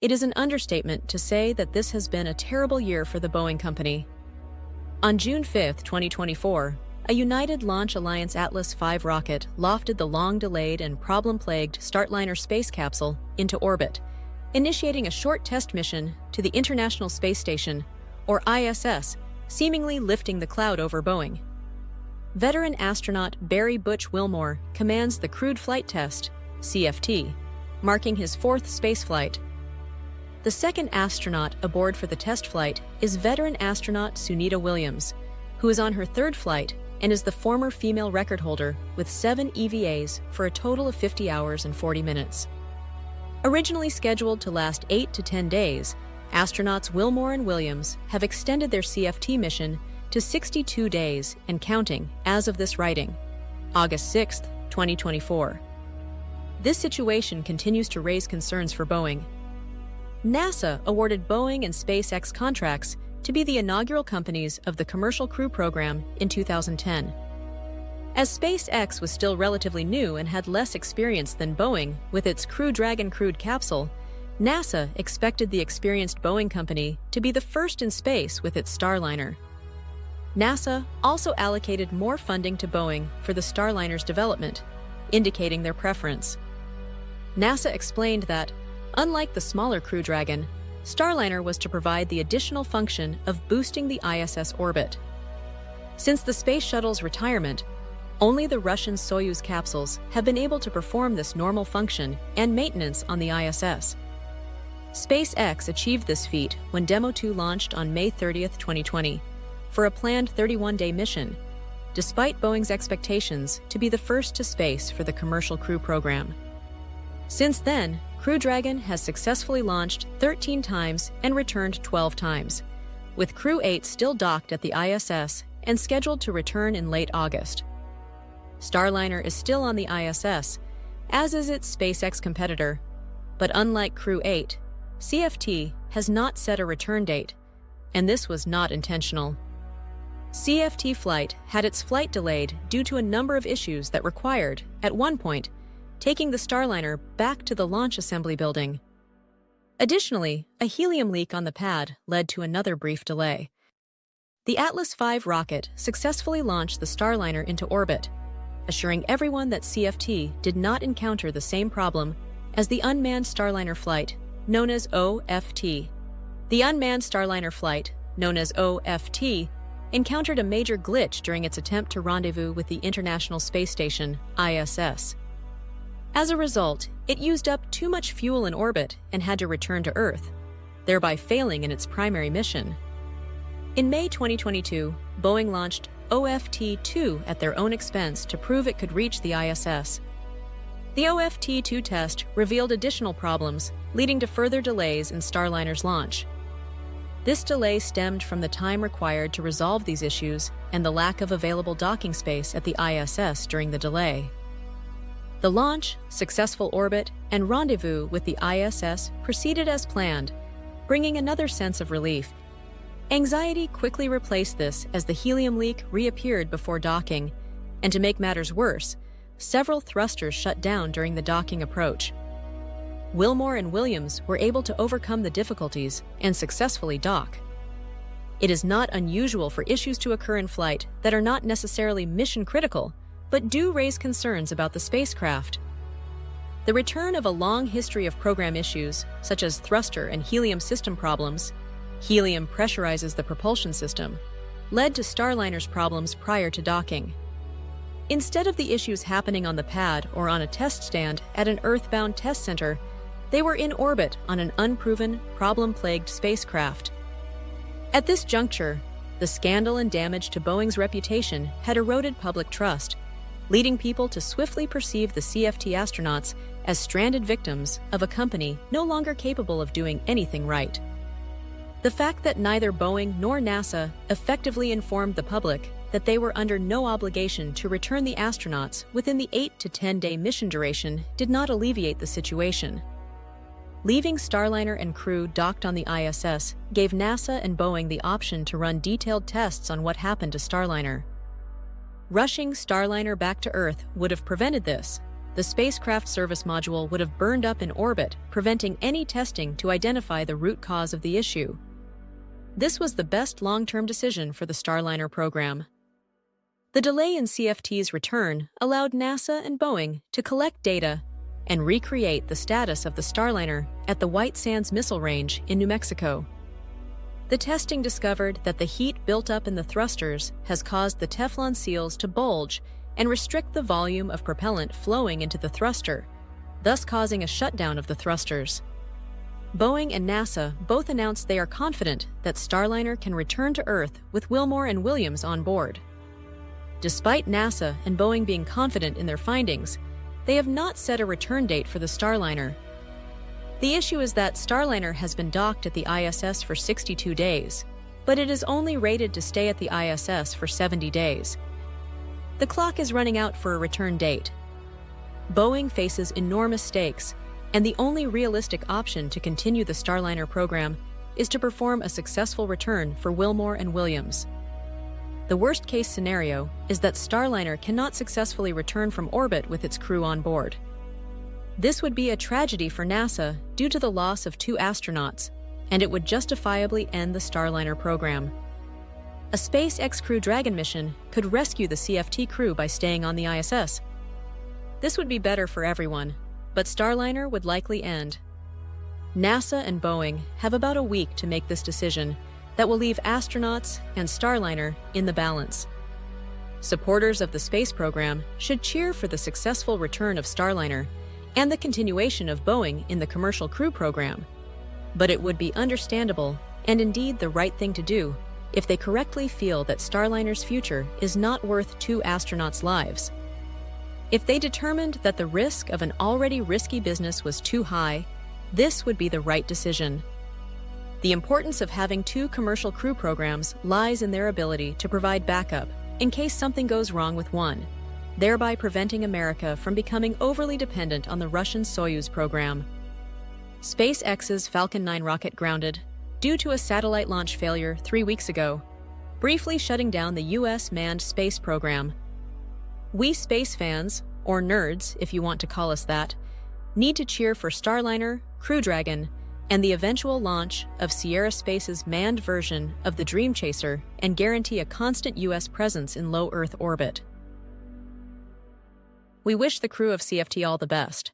It is an understatement to say that this has been a terrible year for the Boeing company. On June 5, 2024, a United Launch Alliance Atlas V rocket lofted the long-delayed and problem-plagued Starliner space capsule into orbit, initiating a short test mission to the International Space Station, or ISS, seemingly lifting the cloud over Boeing. Veteran astronaut Barry Butch Wilmore commands the Crewed Flight Test, CFT, marking his fourth spaceflight. The second astronaut aboard for the test flight is veteran astronaut Sunita Williams, who is on her third flight and is the former female record holder with 7 EVAs for a total of 50 hours and 40 minutes. Originally scheduled to last 8 to 10 days, astronauts Wilmore and Williams have extended their CFT mission to 62 days and counting as of this writing, August 6, 2024. This situation continues to raise concerns for Boeing. NASA awarded Boeing and SpaceX contracts to be the inaugural companies of the Commercial Crew Program in 2010. As SpaceX was still relatively new and had less experience than Boeing with its Crew Dragon crewed capsule, NASA expected the experienced Boeing company to be the first in space with its Starliner. NASA also allocated more funding to Boeing for the Starliner's development, indicating their preference. NASA explained that, unlike the smaller Crew Dragon, Starliner was to provide the additional function of boosting the ISS orbit. Since the Space Shuttle's retirement, only the Russian Soyuz capsules have been able to perform this normal function and maintenance on the ISS. SpaceX achieved this feat when Demo 2 launched on May 30, 2020, for a planned 31-day mission, despite Boeing's expectations to be the first to space for the Commercial Crew Program. Since then, Crew Dragon has successfully launched 13 times and returned 12 times, with Crew 8 still docked at the ISS and scheduled to return in late August. Starliner is still on the ISS, as is its SpaceX competitor, but unlike Crew 8, CFT has not set a return date, and this was not intentional. CFT flight had its flight delayed due to a number of issues that required, at one point, taking the Starliner back to the launch assembly building. Additionally, a helium leak on the pad led to another brief delay. The Atlas V rocket successfully launched the Starliner into orbit, assuring everyone that CFT did not encounter the same problem as the unmanned Starliner flight, known as OFT. The unmanned Starliner flight, known as OFT, encountered a major glitch during its attempt to rendezvous with the International Space Station, ISS. As a result, it used up too much fuel in orbit and had to return to Earth, thereby failing in its primary mission. In May 2022, Boeing launched OFT-2 at their own expense to prove it could reach the ISS. The OFT-2 test revealed additional problems, leading to further delays in Starliner's launch. This delay stemmed from the time required to resolve these issues and the lack of available docking space at the ISS during the delay. The launch, successful orbit, and rendezvous with the ISS proceeded as planned, bringing another sense of relief. Anxiety quickly replaced this as the helium leak reappeared before docking, and to make matters worse, several thrusters shut down during the docking approach. Wilmore and Williams were able to overcome the difficulties and successfully dock. It is not unusual for issues to occur in flight that are not necessarily mission-critical, but do raise concerns about the spacecraft. The return of a long history of program issues, such as thruster and helium system problems — helium pressurizes the propulsion system — led to Starliner's problems prior to docking. Instead of the issues happening on the pad or on a test stand at an Earth-bound test center, they were in orbit on an unproven, problem-plagued spacecraft. At this juncture, the scandal and damage to Boeing's reputation had eroded public trust, leading people to swiftly perceive the CFT astronauts as stranded victims of a company no longer capable of doing anything right. The fact that neither Boeing nor NASA effectively informed the public that they were under no obligation to return the astronauts within the 8 to 10-day mission duration did not alleviate the situation. Leaving Starliner and crew docked on the ISS gave NASA and Boeing the option to run detailed tests on what happened to Starliner. Rushing Starliner back to Earth would have prevented this, the spacecraft service module would have burned up in orbit, preventing any testing to identify the root cause of the issue. This was the best long-term decision for the Starliner program. The delay in CFT's return allowed NASA and Boeing to collect data and recreate the status of the Starliner at the White Sands Missile Range in New Mexico. The testing discovered that the heat built up in the thrusters has caused the Teflon seals to bulge and restrict the volume of propellant flowing into the thruster, thus causing a shutdown of the thrusters. Boeing and NASA both announced they are confident that Starliner can return to Earth with Wilmore and Williams on board. Despite NASA and Boeing being confident in their findings, they have not set a return date for the Starliner. The issue is that Starliner has been docked at the ISS for 62 days, but it is only rated to stay at the ISS for 70 days. The clock is running out for a return date. Boeing faces enormous stakes, and the only realistic option to continue the Starliner program is to perform a successful return for Wilmore and Williams. The worst-case scenario is that Starliner cannot successfully return from orbit with its crew on board. This would be a tragedy for NASA due to the loss of 2 astronauts, and it would justifiably end the Starliner program. A SpaceX Crew Dragon mission could rescue the CFT crew by staying on the ISS. This would be better for everyone, but Starliner would likely end. NASA and Boeing have about a week to make this decision that will leave astronauts and Starliner in the balance. Supporters of the space program should cheer for the successful return of Starliner and the continuation of Boeing in the commercial crew program. But it would be understandable, and indeed the right thing to do, if they correctly feel that Starliner's future is not worth 2 astronauts' lives. If they determined that the risk of an already risky business was too high, this would be the right decision. The importance of having 2 commercial crew programs lies in their ability to provide backup in case something goes wrong with one, thereby preventing America from becoming overly dependent on the Russian Soyuz program. SpaceX's Falcon 9 rocket grounded due to a satellite launch failure 3 weeks ago, briefly shutting down the U.S. manned space program. We space fans, or nerds if you want to call us that, need to cheer for Starliner, Crew Dragon, and the eventual launch of Sierra Space's manned version of the Dream Chaser and guarantee a constant U.S. presence in low Earth orbit. We wish the crew of CFT all the best.